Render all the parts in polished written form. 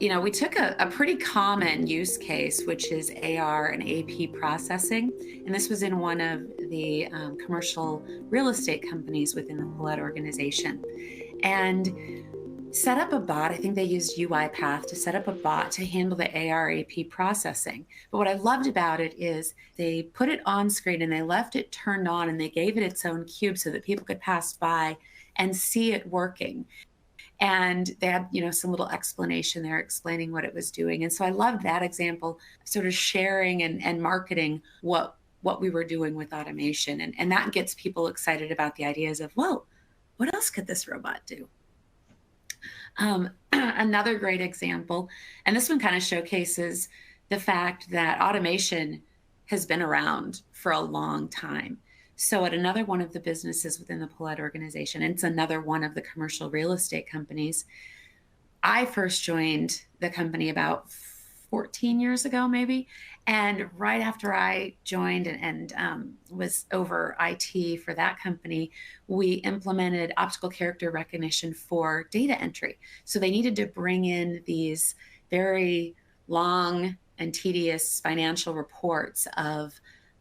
we took a pretty common use case, which is AR and AP processing. And this was in one of the commercial real estate companies within the Paulette organization. And set up a bot. I think they used UiPath to set up a bot to handle the AR AP processing. But what I loved about it is they put it on screen and they left it turned on and they gave it its own cube so that people could pass by and see it working. And they had, some little explanation there explaining what it was doing. And so I loved that example, sort of sharing and marketing what we were doing with automation. And that gets people excited about the ideas of, well, what else could this robot do? Another great example, and this one kind of showcases the fact that automation has been around for a long time. So at another one of the businesses within the Paulette organization, and it's another one of the commercial real estate companies, I first joined the company about 14 years ago, maybe. And right after I joined and was over IT for that company, we implemented optical character recognition for data entry. So they needed to bring in these very long and tedious financial reports of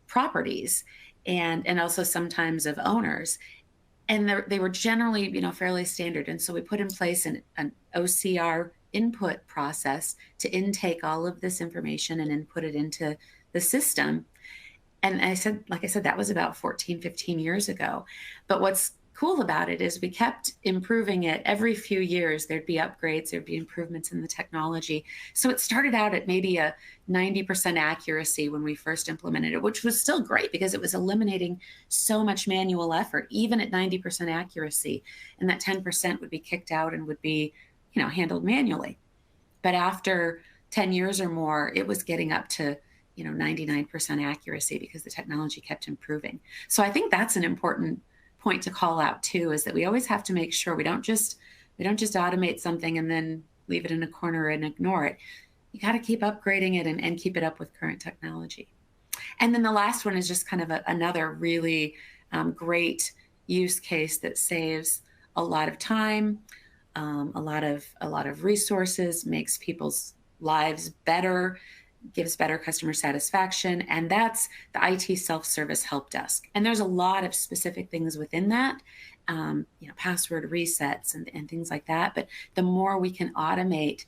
properties and also sometimes of owners. And they were generally, fairly standard. And so we put in place an OCR input process to intake all of this information and input it into the system. And like I said, that was about 14, 15 years ago. But what's cool about it is we kept improving it every few years. There'd be upgrades, there'd be improvements in the technology. So it started out at maybe a 90% accuracy when we first implemented it, which was still great because it was eliminating so much manual effort, even at 90% accuracy. And that 10% would be kicked out and would be handled manually. But after 10 years or more, it was getting up to 99% accuracy because the technology kept improving. So I think that's an important point to call out too, is that we always have to make sure we don't just automate something and then leave it in a corner and ignore it. You got to keep upgrading it and keep it up with current technology. And then the last one is just kind of another really great use case that saves a lot of time, a lot of resources, makes people's lives better, gives better customer satisfaction, and that's the IT self-service help desk. And there's a lot of specific things within that, password resets and things like that. But the more we can automate,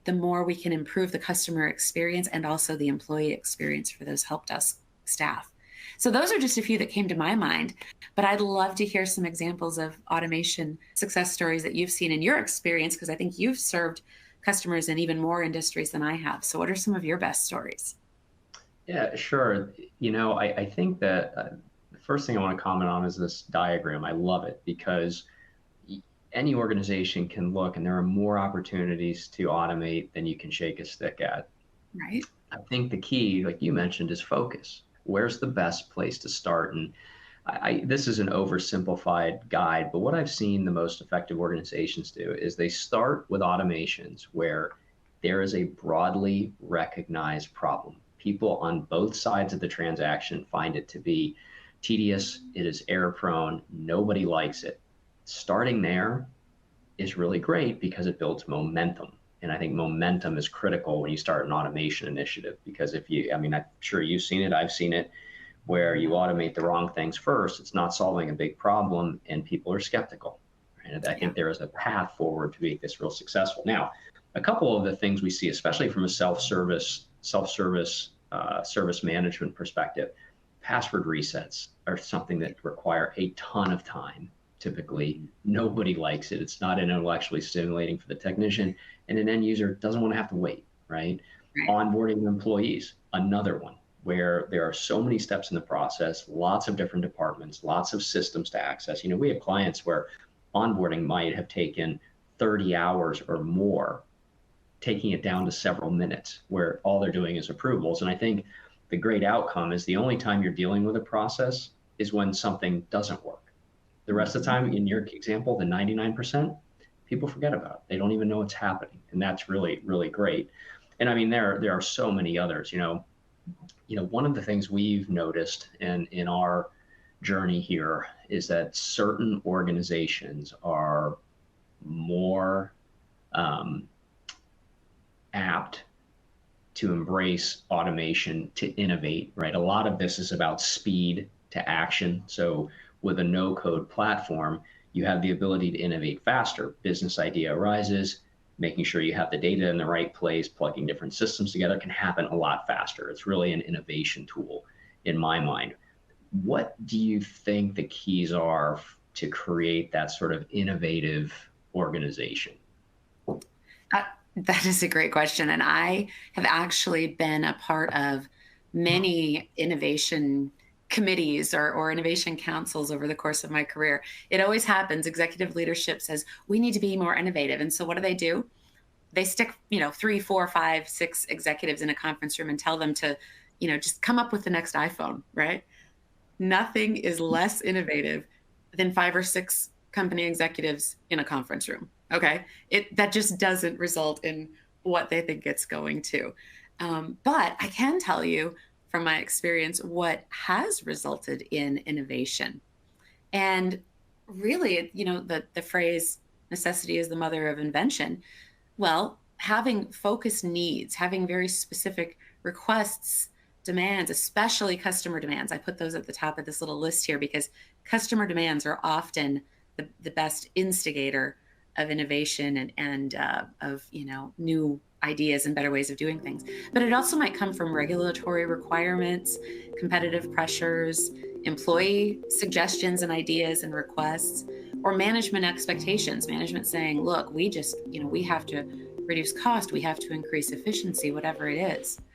the more we can improve the customer experience and also the employee experience for those help desk staff. So those are just a few that came to my mind, but I'd love to hear some examples of automation success stories that you've seen in your experience, because I think you've served customers in even more industries than I have. So what are some of your best stories? Yeah, sure. I think that the first thing I want to comment on is this diagram. I love it because any organization can look and there are more opportunities to automate than you can shake a stick at. Right. I think the key, like you mentioned, is focus. Where's the best place to start? And this is an oversimplified guide, but what I've seen the most effective organizations do is they start with automations where there is a broadly recognized problem. People on both sides of the transaction find it to be tedious, it is error prone, nobody likes it. Starting there is really great because it builds momentum. And I think momentum is critical when you start an automation initiative, because I'm sure you've seen it, I've seen it, where you automate the wrong things first, it's not solving a big problem and people are skeptical. Right? And I think there is a path forward to make this real successful. Now, a couple of the things we see, especially from a self-service service management perspective, password resets are something that require a ton of time. Typically, nobody likes it. It's not intellectually stimulating for the technician, and an end user doesn't want to have to wait, right? Onboarding employees, another one where there are so many steps in the process, lots of different departments, lots of systems to access. We have clients where onboarding might have taken 30 hours or more, taking it down to several minutes, where all they're doing is approvals. And I think the great outcome is the only time you're dealing with a process is when something doesn't work. The rest of the time, in your example, the 99%, people forget about it. They don't even know it's happening. And that's really, really great. And I mean, there are so many others. One of the things we've noticed in our journey here is that certain organizations are more adapt, to embrace automation, to innovate, right? A lot of this is about speed to action. So with a no code platform, you have the ability to innovate faster. Business idea arises, making sure you have the data in the right place, plugging different systems together can happen a lot faster. It's really an innovation tool in my mind. What do you think the keys are to create that sort of innovative organization? Uh, that is a great question. And I have actually been a part of many innovation committees or innovation councils over the course of my career. It always happens. Executive leadership says, we need to be more innovative. And so what do? They stick, 3, 4, 5, 6 executives in a conference room and tell them to, just come up with the next iPhone, right? Nothing is less innovative than 5 or 6 company executives in a conference room. Okay. That just doesn't result in what they think it's going to. But I can tell you from my experience what has resulted in innovation. And really, the phrase necessity is the mother of invention. Well, having focused needs, having very specific requests, demands, especially customer demands. I put those at the top of this little list here because customer demands are often the best instigator of innovation and of new ideas and better ways of doing things. But it also might come from regulatory requirements, competitive pressures, employee suggestions and ideas and requests, or management expectations. Management saying, look, we have to reduce cost, we have to increase efficiency, whatever it is.